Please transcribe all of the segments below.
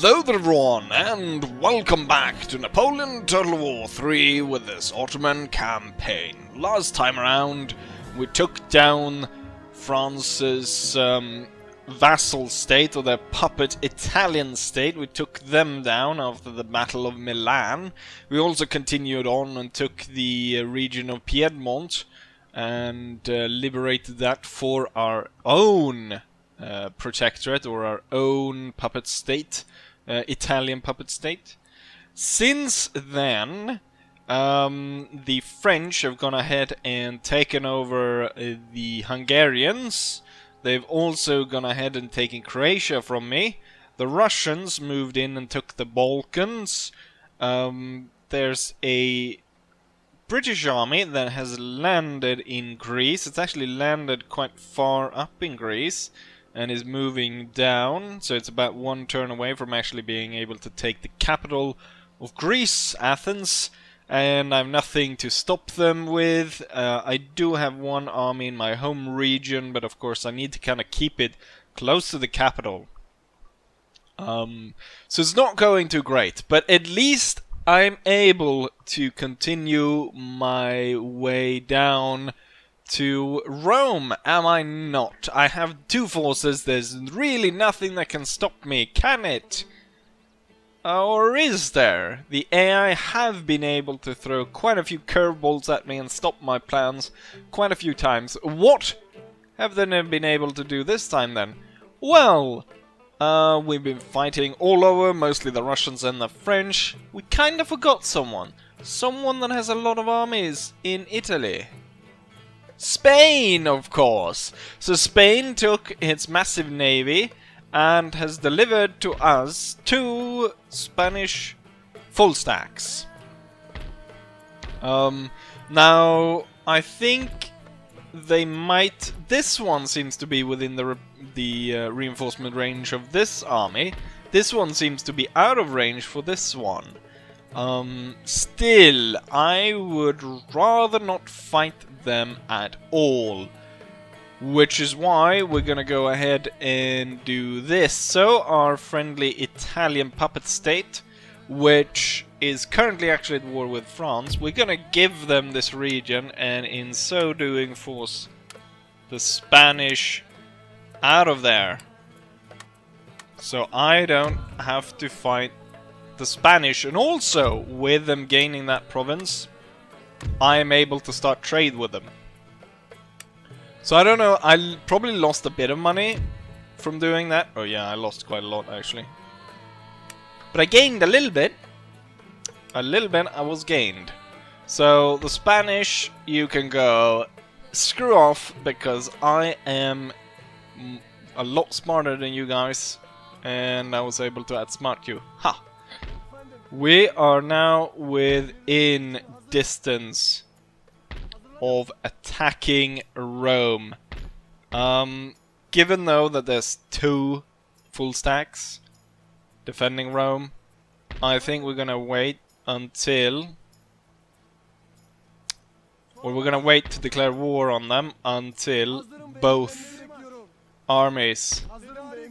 Hello there everyone, and welcome back to Napoleon Total War 3 with this Ottoman campaign. Last time around, we took down France's vassal state, or their puppet Italian state. We took them down after the Battle of Milan. We also continued on and took the region of Piedmont and liberated that for our own protectorate, or our own puppet state, Italian puppet state. Since then, the French have gone ahead and taken over the Hungarians. They've also gone ahead and taken Croatia from me. The Russians moved in and took the Balkans. There's a British army that has landed in Greece. It's actually landed quite far up in Greece and is moving down, so it's about one turn away from actually being able to take the capital of Greece, Athens, and I have nothing to stop them with. I do have one army in my home region, but of course I need to kind of keep it close to the capital. So it's not going too great, but at least I'm able to continue my way down to Rome, am I not? I have two forces, there's really nothing that can stop me, can it? Or is there? The AI have been able to throw quite a few curveballs at me and stop my plans quite a few times. What have they been able to do this time then? Well, we've been fighting all over, mostly the Russians and the French. We kind of forgot someone. Someone that has a lot of armies in Italy. Spain, of course! So Spain took its massive navy and has delivered to us 2 Spanish full stacks. Now, I think they might... This one seems to be within the reinforcement range of this army. This one seems to be out of range for this one. Still, I would rather not fight them at all. Which is why we're gonna go ahead and do this. So, our friendly Italian puppet state, which is currently actually at war with France, we're gonna give them this region, and in so doing force the Spanish out of there. So I don't have to fight the Spanish, and also with them gaining that province, I am able to start trade with them. So I don't know, I probably lost a bit of money from doing that. Oh yeah, I lost quite a lot actually. But I gained a little bit. A little bit I was gained. So the Spanish, you can go screw off, because I am a lot smarter than you guys, and I was able to outsmart you. Ha! We are now within distance of attacking Rome. Given though that there's 2 full stacks defending Rome, I think we're gonna wait until... Or we're gonna wait to declare war on them until both armies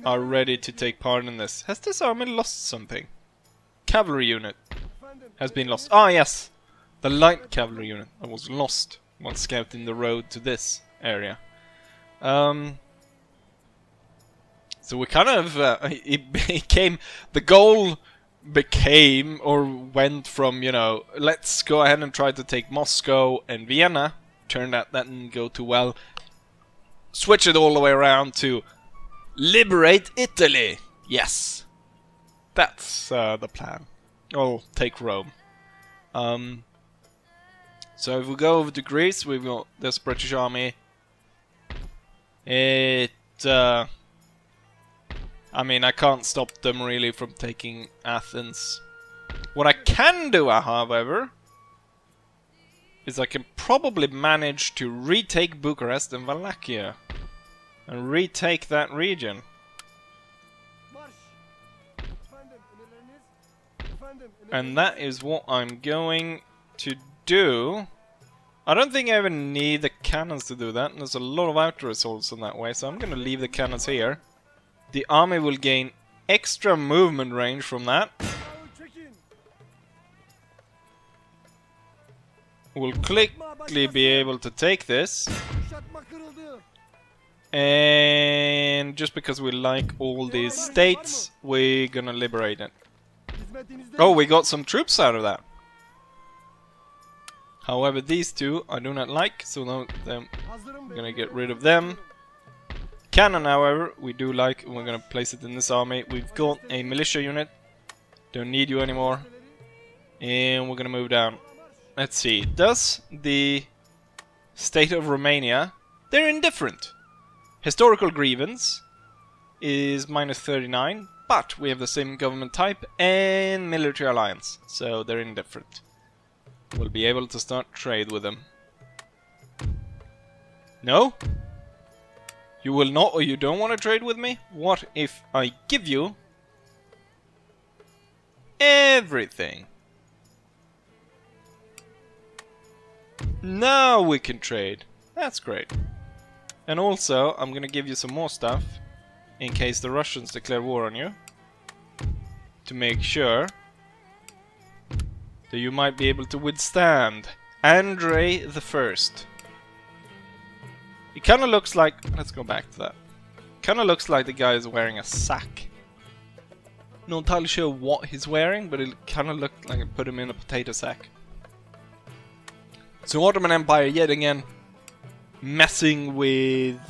are ready to take part in this. Has this army lost something? Cavalry unit has been lost. Ah, yes! The light cavalry unit that was lost while scouting the road to this area. So we kind of... it became... The goal became, or went from, you know, let's go ahead and try to take Moscow and Vienna. Turned out that didn't go too well. Switch it all the way around to liberate Italy! Yes! That's the plan. Oh, take Rome. So if we go over to Greece, we've got this British army. I mean, I can't stop them really from taking Athens. What I can do, however, is I can probably manage to retake Bucharest and Wallachia. And retake that region. And that is what I'm going to do. I don't think I even need the cannons to do that. There's a lot of outer assaults in that way, so I'm going to leave the cannons here. The army will gain extra movement range from that. We'll quickly be able to take this. And just because we like all these states, we're gonna liberate it. Oh, we got some troops out of that. However, these two I do not like, so now I'm gonna get rid of them. Cannon, however, we do like, and we're gonna place it in this army. We've got a militia unit. Don't need you anymore. And we're gonna move down. Let's see. Does the state of Romania... They're indifferent. Historical grievance is -39, but we have the same government type and military alliance, so they're indifferent. We'll be able to start trade with them. No? You will not, or you don't want to trade with me? What if I give you everything? Now we can trade. That's great. And also, I'm gonna give you some more stuff in case the Russians declare war on you, to make sure that you might be able to withstand Andrei the First. It kind of looks like... Let's go back to that. Kind of looks like the guy is wearing a sack. Not entirely sure what he's wearing, but it kind of looked like I put him in a potato sack. So Ottoman Empire yet again messing with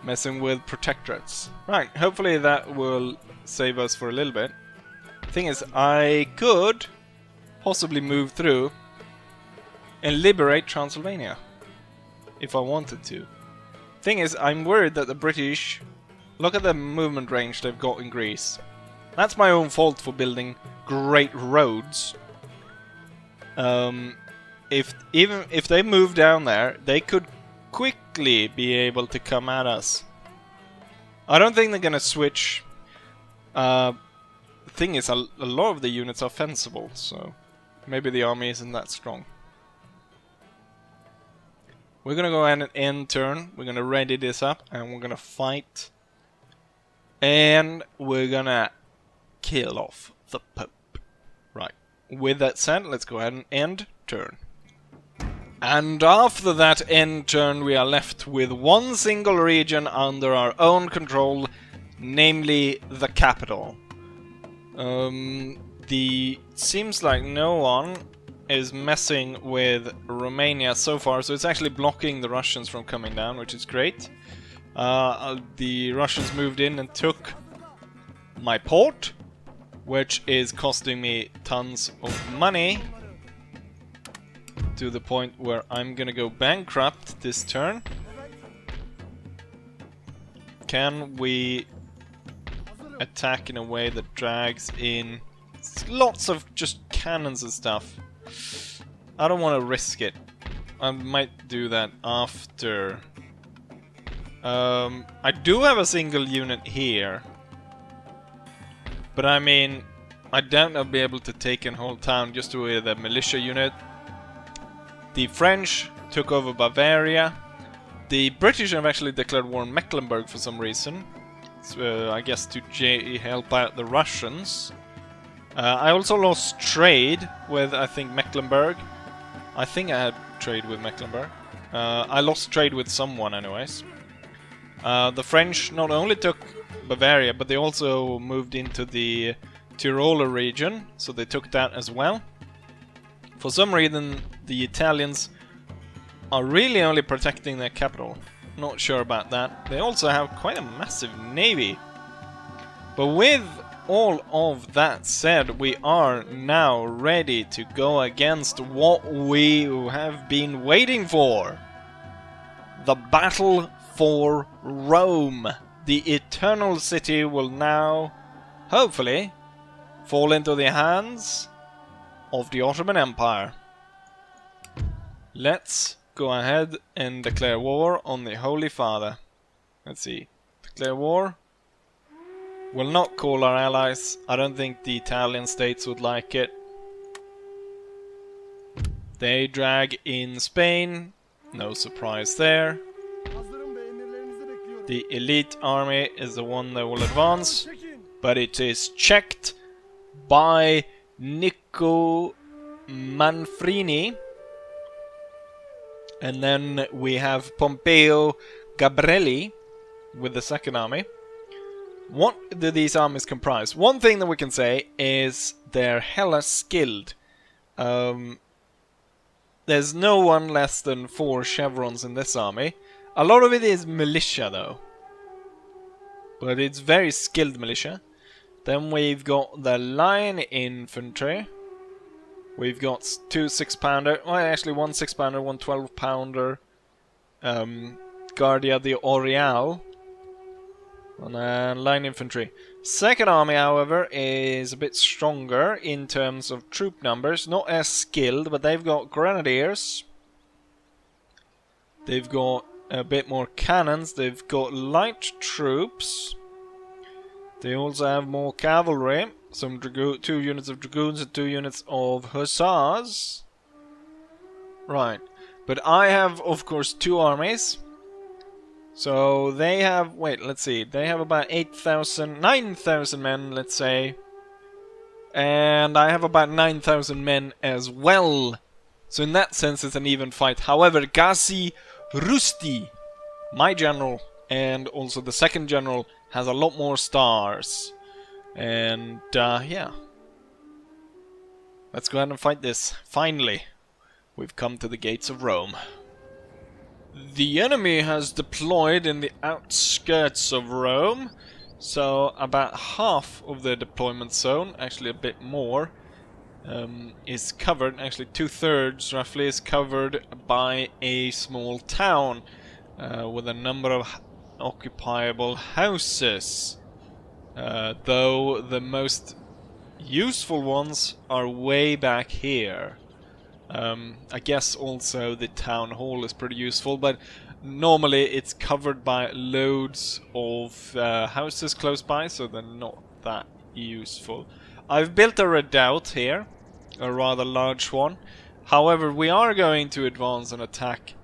protectorates. Right, hopefully that will save us for a little bit. Thing is, I could possibly move through and liberate Transylvania if I wanted to. Thing is, I'm worried that the British... Look at the movement range they've got in Greece. That's my own fault for building great roads. Even if they move down there, they could quickly be able to come at us. I don't think they're gonna switch. Thing is, a lot of the units are fencible, so maybe the army isn't that strong. We're gonna go ahead and end turn. We're gonna ready this up, and we're gonna fight. And we're gonna kill off the Pope. Right. With that said, let's go ahead and end turn. And after that end turn, we are left with one single region under our own control, namely the capital. Seems like no one is messing with Romania so far, so it's actually blocking the Russians from coming down, which is great. The Russians moved in and took my port, which is costing me tons of money, to the point where I'm gonna go bankrupt this turn. Can we attack in a way that drags in lots of just cannons and stuff? I don't want to risk it. I might do that after. I do have a single unit here, but I mean, I doubt I'll be able to take a whole town just with a militia unit. The French took over Bavaria. The British have actually declared war on Mecklenburg for some reason. So, I guess to help out the Russians. I also lost trade with, I think, Mecklenburg. I think I had trade with Mecklenburg. I lost trade with someone anyways. The French not only took Bavaria, but they also moved into the Tiroler region, so they took that as well. For some reason, the Italians are really only protecting their capital. Not sure about that. They also have quite a massive navy. But with all of that said, we are now ready to go against what we have been waiting for. The battle for Rome. The eternal city will now, hopefully, fall into the hands of the Ottoman Empire. Let's go ahead and declare war on the Holy Father. Let's see. Declare war. We'll not call our allies. I don't think the Italian states would like it. They drag in Spain. No surprise there. The elite army is the one that will advance. but it is checked by Nico Manfrini. And then we have Pompeo Gabrielli with the second army. What do these armies comprise? One thing that we can say is they're hella skilled. There's no one less than 4 chevrons in this army. A lot of it is militia though. But it's very skilled militia. Then we've got the line infantry. We've got 2 6-pounder. Well, actually 1 6-pounder, 1 12-pounder. Guardia di Orial. And line infantry. Second army, however, is a bit stronger in terms of troop numbers. Not as skilled, but they've got grenadiers. They've got a bit more cannons. They've got light troops. They also have more cavalry. Some 2 units of dragoons and 2 units of hussars. Right. But I have, of course, 2 armies. So they have, wait, let's see, they have about 9,000 men, let's say. And I have about 9,000 men as well. So in that sense it's an even fight. However, Ghazi Rusti, my general, and also the second general, has a lot more stars. And yeah. Let's go ahead and fight this. Finally, we've come to the gates of Rome. The enemy has deployed in the outskirts of Rome, so about half of the deployment zone, actually a bit more, is covered, actually 2/3 roughly, is covered by a small town with a number of occupiable houses, though the most useful ones are way back here. I guess also the town hall is pretty useful, but normally it's covered by loads of houses close by, so they're not that useful. I've built a redoubt here, a rather large one. However, we are going to advance and attack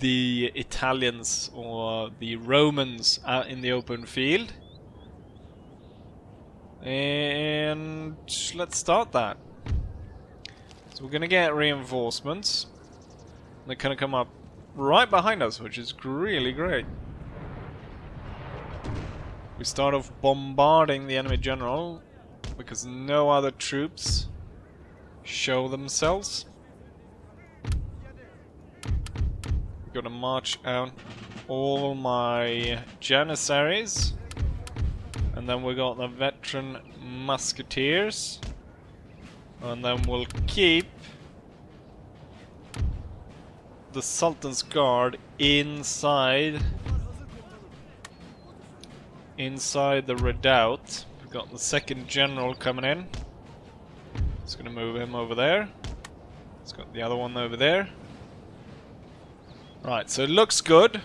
the Italians or the Romans out in the open field. And let's start that. So we're gonna get reinforcements. They're gonna come up right behind us, which is really great. We start off bombarding the enemy general because no other troops show themselves. Gonna march out all my janissaries, and then we got the veteran musketeers. And then we'll keep the Sultan's Guard inside the redoubt. We've got the second general coming in. Just gonna move him over there. It's got the other one over there. Right, so it looks good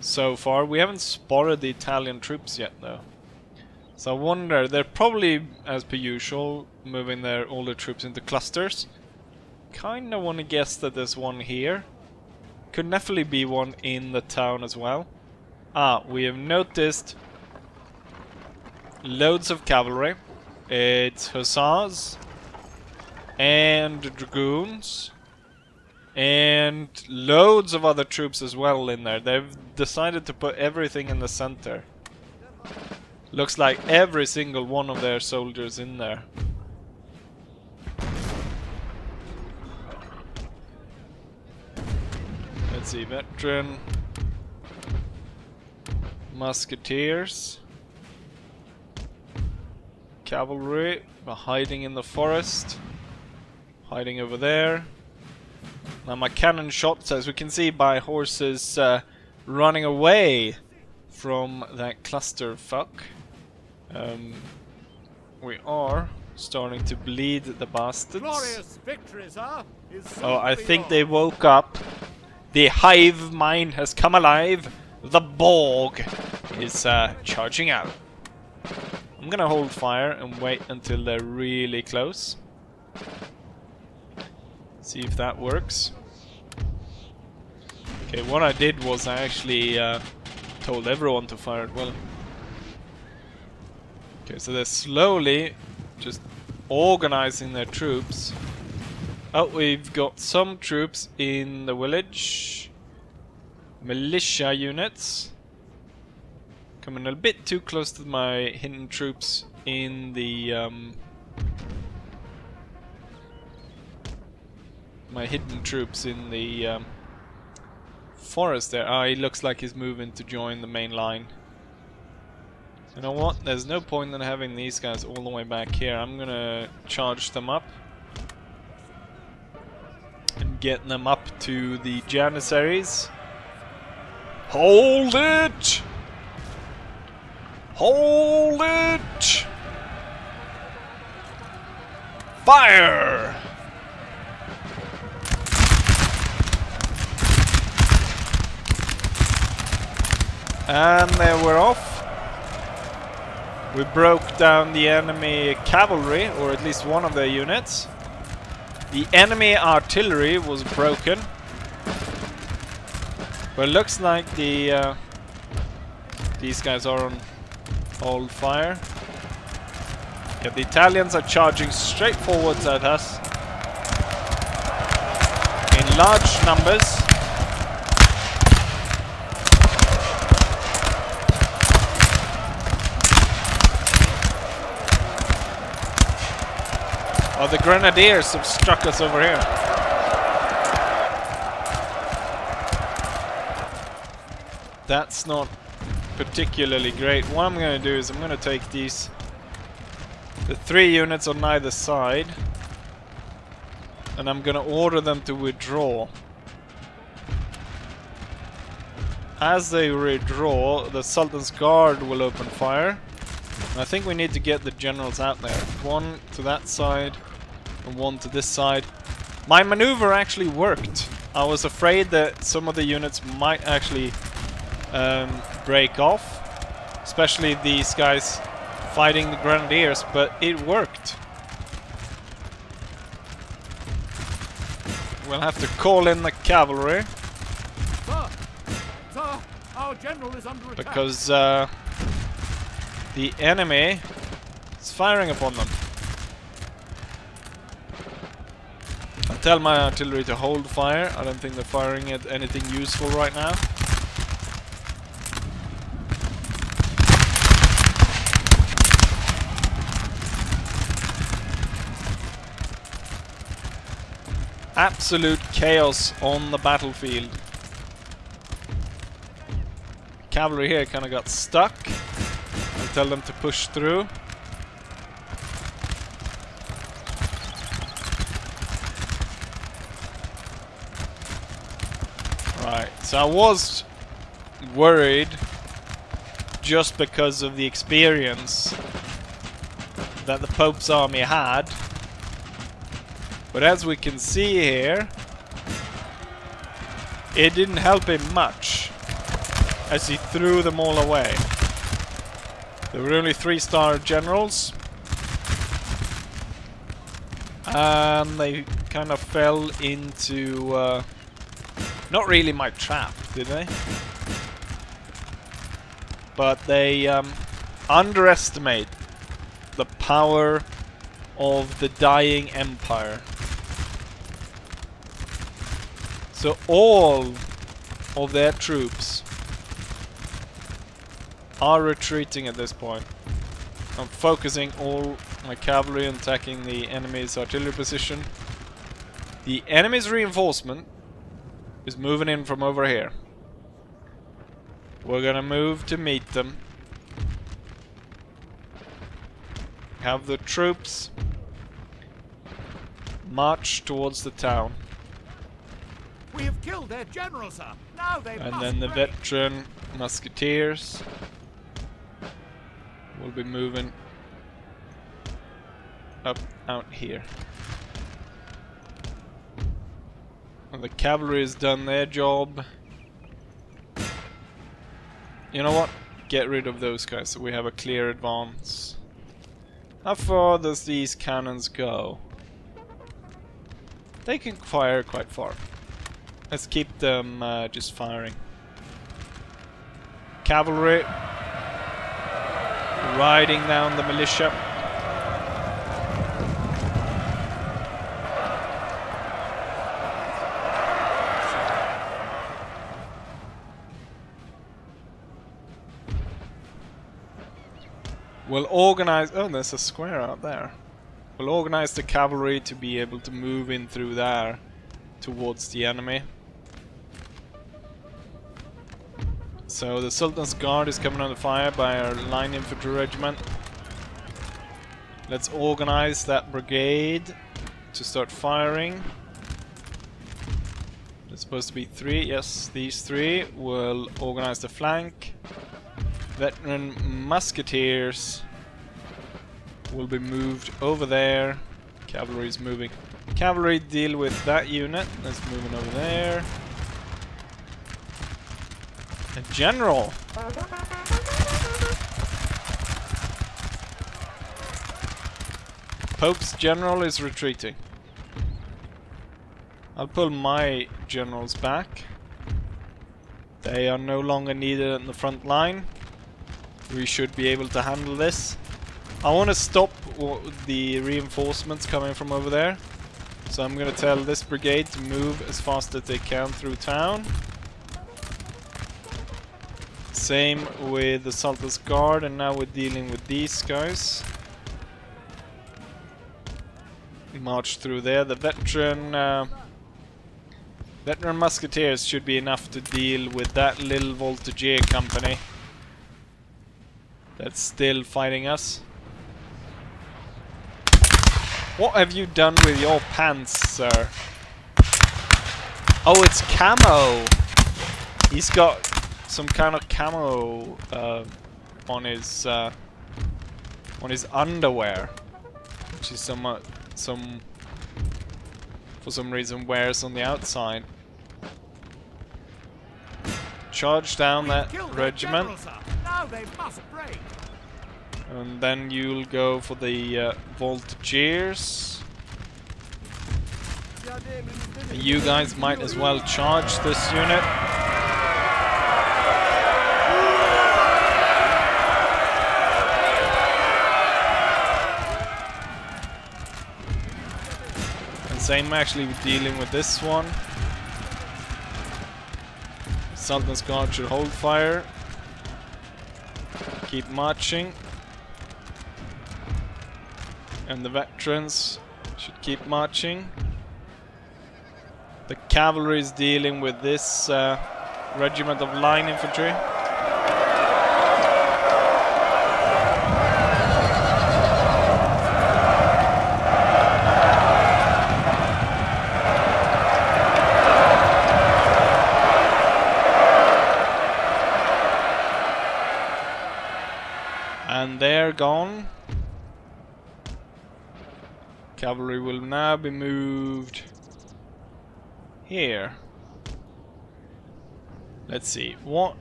so far. We haven't spotted the Italian troops yet though. So I wonder, they're probably, as per usual, moving all their troops into clusters. Kinda wanna guess that there's one here. Could definitely be one in the town as well. Ah, we have noticed loads of cavalry. It's hussars and dragoons and loads of other troops as well in there. They've decided to put everything in the center. Looks like every single one of their soldiers in there. Let's see, veteran musketeers, cavalry hiding in the forest, hiding over there. Now my cannon shots, as we can see by horses running away from that clusterfuck. We are starting to bleed the bastards. Glorious victory, sir. Oh, I think they woke up. The hive mind has come alive. The Borg is charging out. I'm gonna hold fire and wait until they're really close. See if that works. Okay, what I did was I actually told everyone to fire at will. Okay, so they're slowly just organizing their troops. Oh, we've got some troops in the village. Militia units. Coming a bit too close to my hidden troops in the forest there. Ah, he looks like he's moving to join the main line. You know what? There's no point in having these guys all the way back here. I'm gonna charge them up and get them up to the Janissaries. Hold it! Hold it! Fire! And there we're off. We broke down the enemy cavalry, or at least one of their units. The enemy artillery was broken. But it looks like these guys are on hold fire. Yeah, the Italians are charging straight forwards at us in large numbers. Oh, the Grenadiers have struck us over here. That's not particularly great. What I'm going to do is I'm going to take the 3 units on either side, and I'm going to order them to withdraw. As they withdraw, the Sultan's Guard will open fire. And I think we need to get the generals out there. One to that side and one to this side. My maneuver actually worked. I was afraid that some of the units might actually break off, especially these guys fighting the Grenadiers, but it worked. We'll have to call in the cavalry. Sir, our general is under attack. Because the enemy is firing upon them. I'll tell my artillery to hold fire. I don't think they're firing at anything useful right now. Absolute chaos on the battlefield. Cavalry here kind of got stuck. I'll tell them to push through. Right, so I was worried just because of the experience that the Pope's army had. But as we can see here, it didn't help him much as he threw them all away. There were only 3-star generals, and they kind of fell into not really my trap, did they? But they underestimate the power of the dying empire. So all of their troops are retreating at this point. I'm focusing all my cavalry on attacking the enemy's artillery position. The enemy's reinforcement is moving in from over here. We're gonna move to meet them. Have the troops march towards the town. We have killed their general, sir. Now they And must then the break. veteran musketeers will be moving up out here. And the cavalry has done their job. You know what? Get rid of those guys so we have a clear advance. How far does these cannons go? They can fire quite far. Let's keep them just firing. Cavalry riding down the militia. We'll organize... Oh, there's a square out there. We'll organize the cavalry to be able to move in through there towards the enemy. So the Sultan's Guard is coming under fire by our line infantry regiment. Let's organize that brigade to start firing. There's supposed to be 3. Yes, these 3 will organize the flank. Veteran musketeers will be moved over there. Cavalry is moving. Cavalry deal with that unit. That's moving over there. A general. Pope's general is retreating. I'll pull my generals back. They are no longer needed in the front line. We should be able to handle this. I want to stop the reinforcements coming from over there. So I'm going to tell this brigade to move as fast as they can through town. Same with the Sultan's Guard, and now we're dealing with these guys. March through there. The veteran musketeers should be enough to deal with that little voltigier company that's still fighting us. What have you done with your pants, sir? Oh, it's camo! He's got some kind of camo on his underwear, which is for some reason wears on the outside. Charge down that regiment. Now they must break. And then you'll go for the voltigiers. You guys might as well charge this unit. And same actually dealing with this one. Sultan's Guard should hold fire. Keep marching. And the veterans should keep marching. The cavalry is dealing with this regiment of line infantry. And they're gone. Cavalry will now be moved here. Let's see, what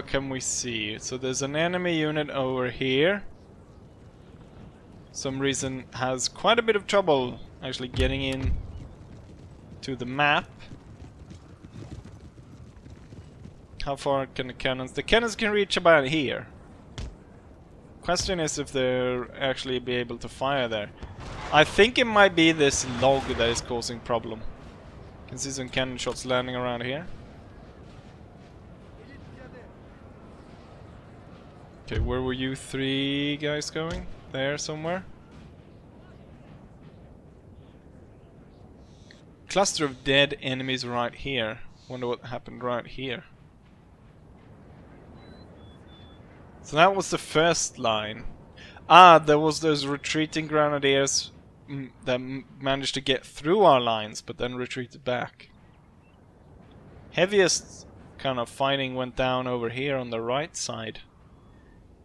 can we see? So there's an enemy unit over here. Some reason has quite a bit of trouble actually getting in to the map. How far can the cannons? The cannons can reach about here. Question is if they'll actually be able to fire there. I think it might be this log that is causing problem. You can see some cannon shots landing around here. Okay, where were you 3 guys going? There somewhere? Cluster of dead enemies right here. Wonder what happened right here. So that was the first line. Ah, there was those retreating grenadiers that managed to get through our lines, but then retreated back. Heaviest kind of fighting went down over here on the right side.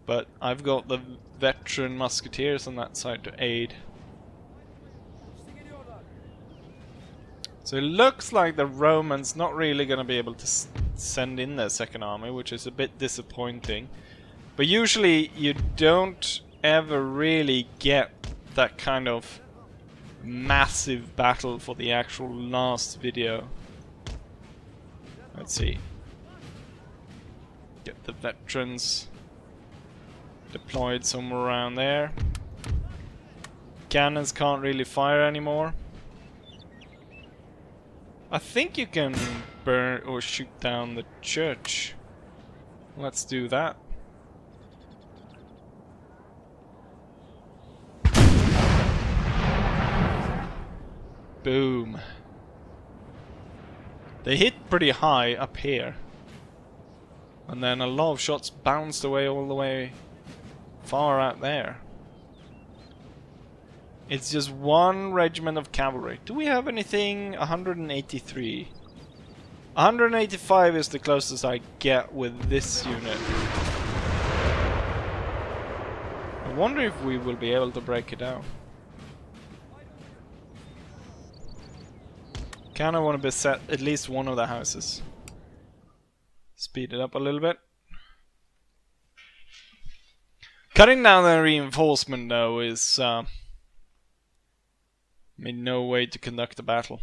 But I've got the veteran musketeers on that side to aid. So it looks like the Romans not really going to be able to send in their second army, which is a bit disappointing. But usually you don't ever really get that kind of massive battle for the actual last video. Let's see. Get the veterans deployed somewhere around there. Cannons can't really fire anymore. I think you can burn or shoot down the church. Let's do that. Boom. They hit pretty high up here. And then a lot of shots bounced away all the way far out there. It's just one regiment of cavalry. Do we have anything? 183. 185 is the closest I get with this unit. I wonder if we will be able to break it down. Kinda want to beset at least one of the houses. Speed it up a little bit. Cutting down the reinforcement though is no way to conduct a battle.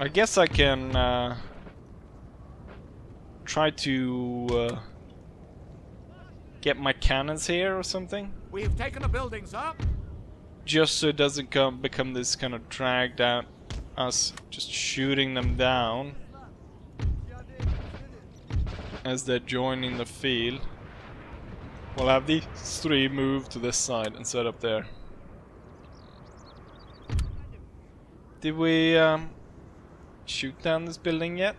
I guess I can try to get my cannons here or something. We have taken a building, sir. Just so it doesn't become this kind of dragged out, us just shooting them down as they're joining the field. We'll have these three move to this side and set up there. Did we shoot down this building yet?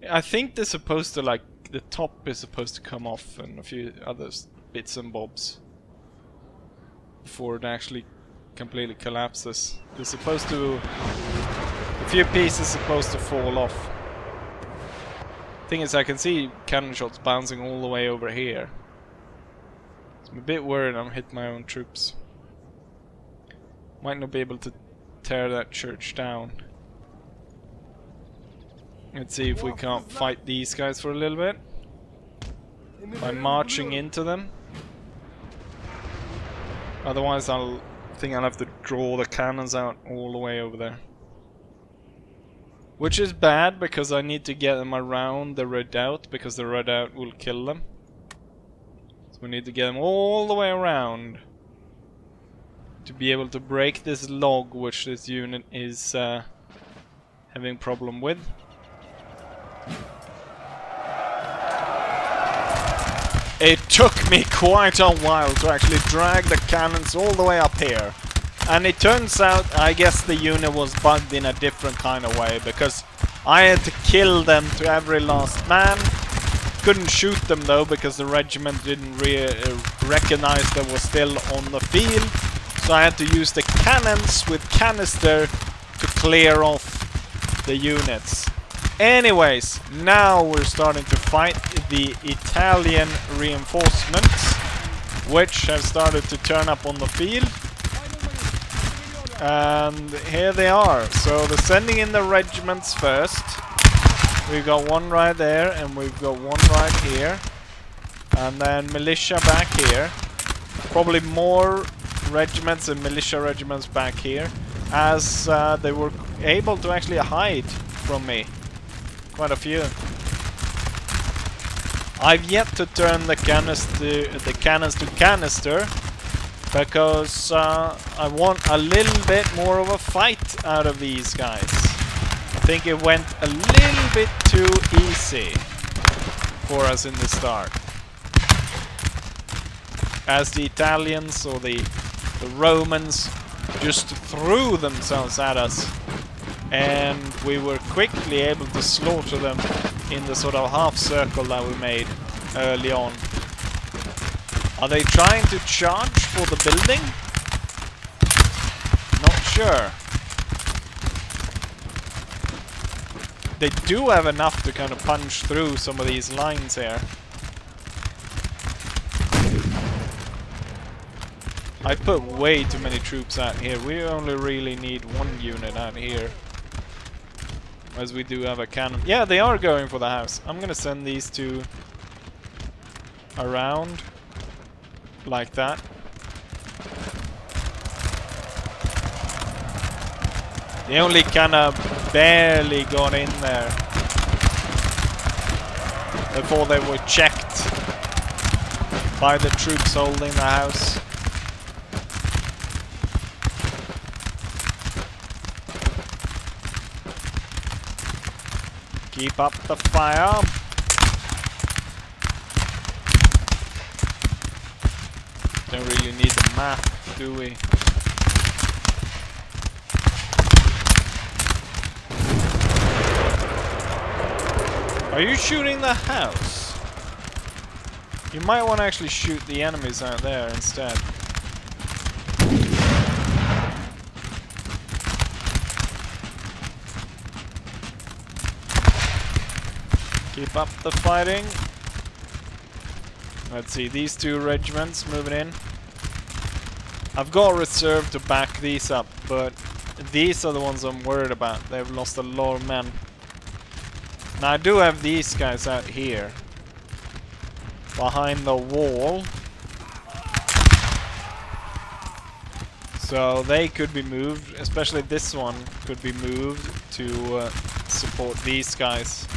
I think they're supposed to, like, the top is supposed to come off and a few other bits and bobs before it actually completely collapses. They're supposed to... a few pieces supposed to fall off. Thing is, I can see cannon shots bouncing all the way over here. So I'm a bit worried I'm hitting my own troops. Might not be able to tear that church down. Let's see if we can't fight these guys for a little bit by marching into them. Otherwise I'll think I'll have to draw the cannons out all the way over there. Which is bad because I need to get them around the redoubt because the redoubt will kill them. So we need to get them all the way around to be able to break this log which this unit is having problem with. It took me quite a while to actually drag the cannons all the way up here. And it turns out, I guess the unit was bugged in a different kind of way, because I had to kill them to every last man. Couldn't shoot them though, because the regiment didn't recognize they were still on the field. So I had to use the cannons with canister to clear off the units. Anyways, now we're starting to fight the Italian reinforcements, which have started to turn up on the field. And here they are. So they're sending in the regiments first. We've got one right there, and we've got one right here. And then militia back here. Probably more regiments and militia regiments back here, as they were able to actually hide from me. Quite a few. I've yet to turn the cannons to canister because I want a little bit more of a fight out of these guys. I think it went a little bit too easy for us in the start. As the Italians or the Romans just threw themselves at us, and we were quickly able to slaughter them in the sort of half circle that we made early on. Are they trying to charge for the building? Not sure. They do have enough to kind of punch through some of these lines here. I put way too many troops out here. We only really need one unit out here, as we do have a cannon. Yeah, they are going for the house. I'm gonna send these two around like that. They only kinda barely got in there before they were checked by the troops holding the house. Keep up the fire. Don't really need the map, do we? Are you shooting the house? You might want to actually shoot the enemies out there instead. Keep up the fighting. Let's see, these two regiments moving in. I've got a reserve to back these up, but these are the ones I'm worried about. They've lost a lot of men. Now I do have these guys out here behind the wall, so they could be moved, especially this one could be moved to support these guys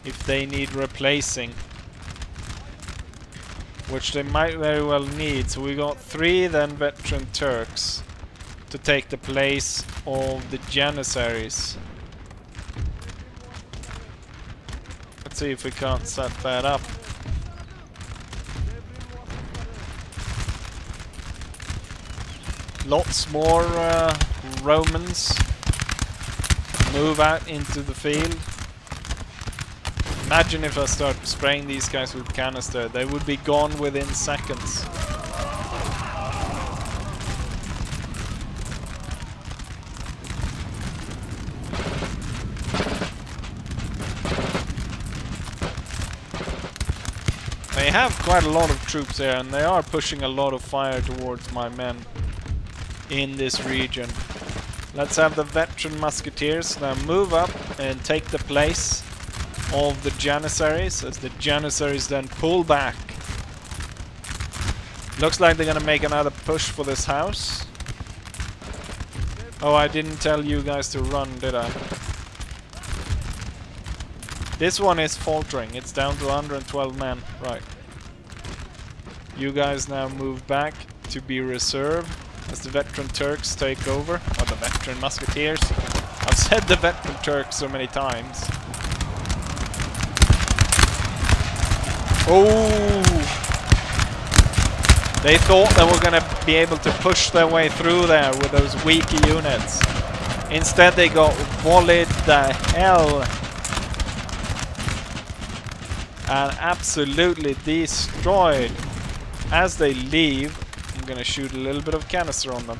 if they need replacing, which they might very well need. So we got 3 then veteran Turks to take the place of the Janissaries. Let's see if we can't set that up. Lots more Romans move out into the field. Imagine if I start spraying these guys with canister, they would be gone within seconds. They have quite a lot of troops here, and they are pushing a lot of fire towards my men in this region. Let's have the veteran musketeers now move up and take the place of the Janissaries as the Janissaries then pull back. Looks like they're gonna make another push for this house. Oh, I didn't tell you guys to run, did I? This one is faltering. It's down to 112 men. Right. You guys now move back to be reserve as the veteran Turks take over. Or the veteran musketeers. I've said the veteran Turks so many times. Oh! They thought they were gonna be able to push their way through there with those weak units. Instead they got volleyed the hell and absolutely destroyed. As they leave, I'm gonna shoot a little bit of canister on them.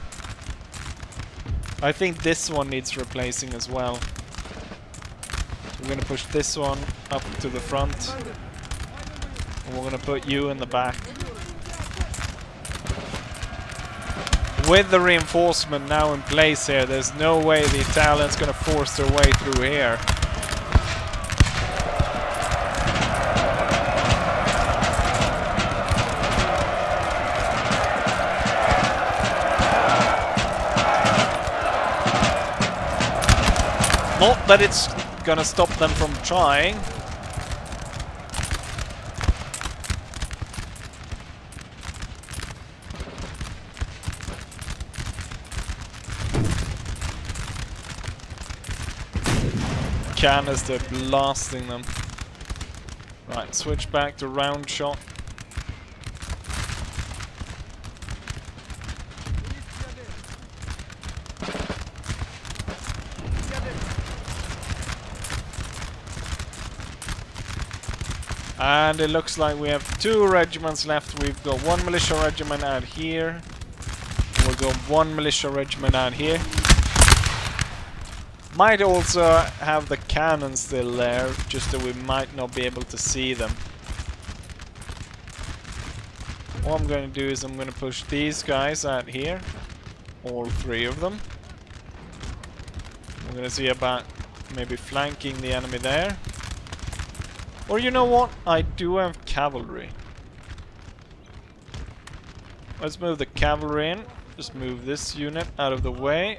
I think this one needs replacing as well. We're gonna push this one up to the front. And we're gonna put you in the back. With the reinforcement now in place here, there's no way the Italians gonna force their way through here. Not that it's gonna stop them from trying. Canister blasting them. Right, switch back to round shot. And it looks like we have 2 regiments left. We've got 1 militia regiment out here. We've got 1 militia regiment out here. Might also have the cannons still there, just that we might not be able to see them. What I'm going to do is I'm going to push these guys out here. All 3 of them. I'm going to see about maybe flanking the enemy there. Or you know what? I do have cavalry. Let's move the cavalry in. Just move this unit out of the way.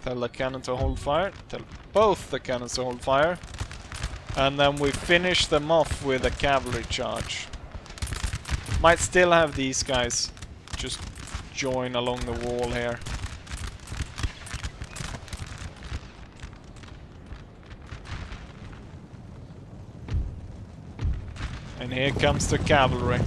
Tell the cannon to hold fire. Tell both the cannons to hold fire. And then we finish them off with a cavalry charge. Might still have these guys just join along the wall here. And here comes the cavalry.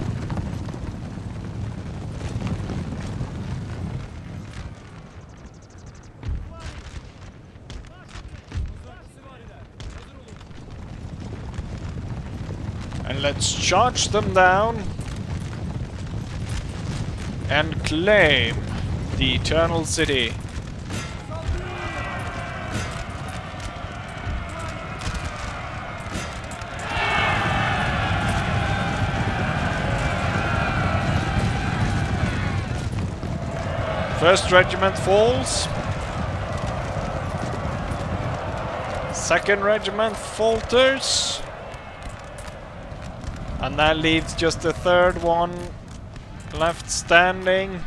And let's charge them down and claim the Eternal City. First regiment falls. Second regiment falters. And that leaves just the third one left standing.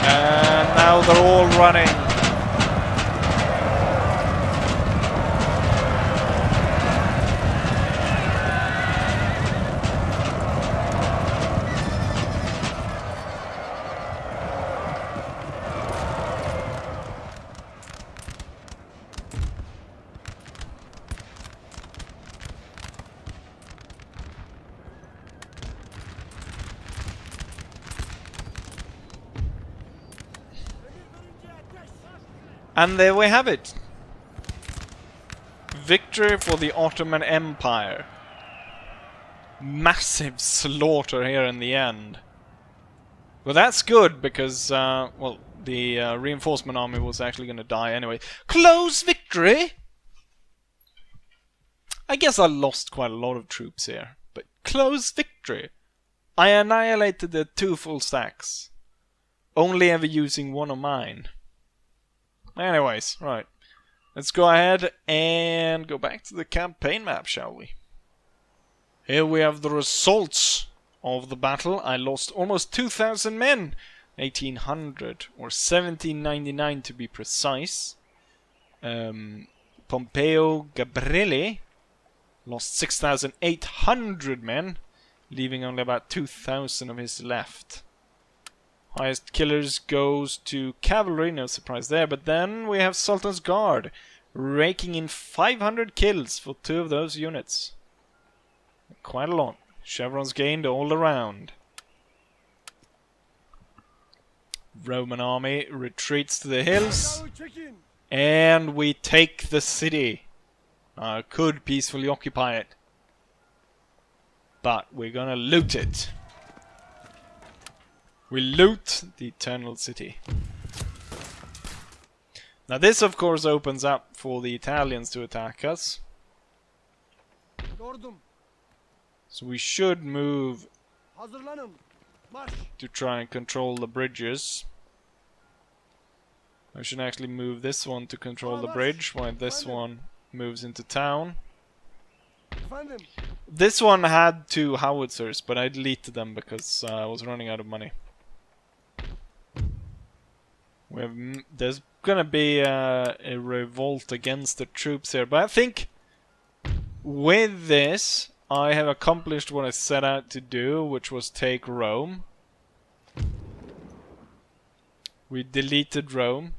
And now they're all running. And there we have it. Victory for the Ottoman Empire. Massive slaughter here in the end. Well, that's good because, well, the reinforcement army was actually going to die anyway. Close victory? I guess I lost quite a lot of troops here. But close victory. I annihilated the 2 full stacks. Only ever using one of mine. Anyways, right. Let's go ahead and go back to the campaign map, shall we? Here we have the results of the battle. I lost almost 2,000 men. 1,800, or 1,799 to be precise. Pompeo Gabriele lost 6,800 men, leaving only about 2,000 of his left. Highest killers goes to cavalry, no surprise there, but then we have Sultan's Guard, raking in 500 kills for 2 of those units. Quite a lot. Chevrons gained all around. Roman army retreats to the hills, and we take the city. Could peacefully occupy it, but we're gonna loot it. We loot the Eternal City. Now this of course opens up for the Italians to attack us. So we should move to try and control the bridges. I should actually move this one to control the bridge while this one moves into town. This one had 2 howitzers, but I deleted them because I was running out of money. There's gonna be a revolt against the troops here, but I think with this I have accomplished what I set out to do, which was take Rome. We deleted Rome.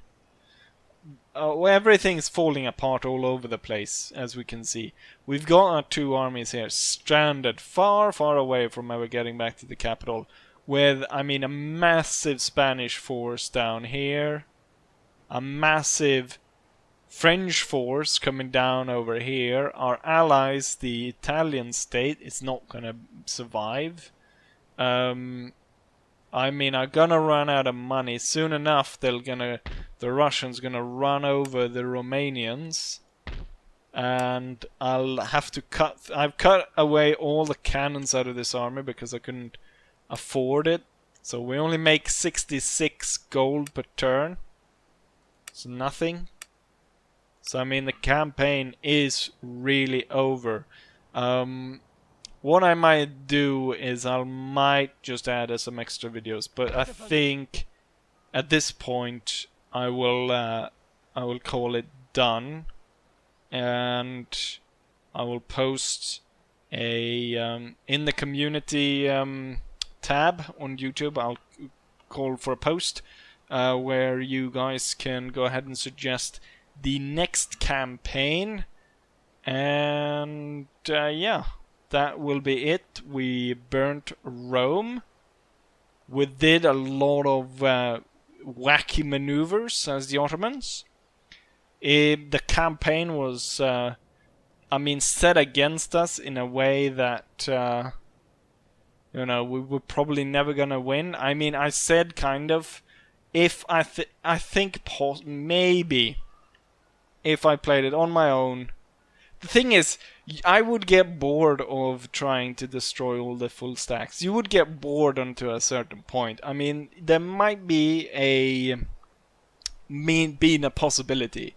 Everything's falling apart all over the place, as we can see. We've got our 2 armies here stranded far, far away from ever getting back to the capital. With, I mean, a massive Spanish force down here. A massive French force coming down over here. Our allies, the Italian state, is not gonna survive. I mean, are gonna run out of money. Soon enough, the Russians gonna run over the Romanians. And I'll have to I've cut away all the cannons out of this army because I couldn't afford it. So we only make 66 gold per turn. It's nothing. So I mean the campaign is really over. what I might do is I might just add some extra videos, but I think at this point I will call it done, and I will post a in the community tab on YouTube. I'll call for a post where you guys can go ahead and suggest the next campaign, and yeah, that will be it. We burnt Rome. We did a lot of wacky maneuvers as the Ottomans. The campaign was, I mean, set against us in a way that, you know, we were probably never gonna win. I mean, I said kind of, if I think maybe if I played it on my own. The thing is, I would get bored of trying to destroy all the full stacks. You would get bored until a certain point. I mean, there might be a possibility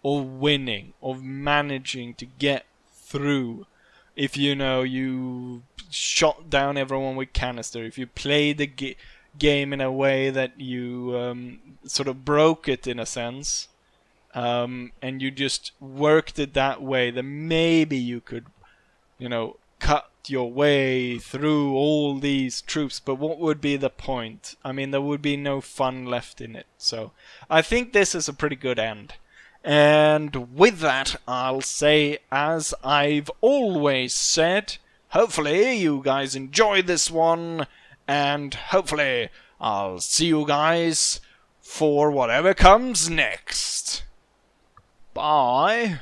of winning, of managing to get through. If you know you shot down everyone with canister, if you play the game in a way that you sort of broke it in a sense. And you just worked it that way, then maybe you could, you know, cut your way through all these troops. But what would be the point? I mean, there would be no fun left in it. So I think this is a pretty good end. And with that, I'll say, as I've always said, hopefully you guys enjoy this one, and hopefully I'll see you guys for whatever comes next. Bye.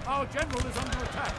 Our general is under attack.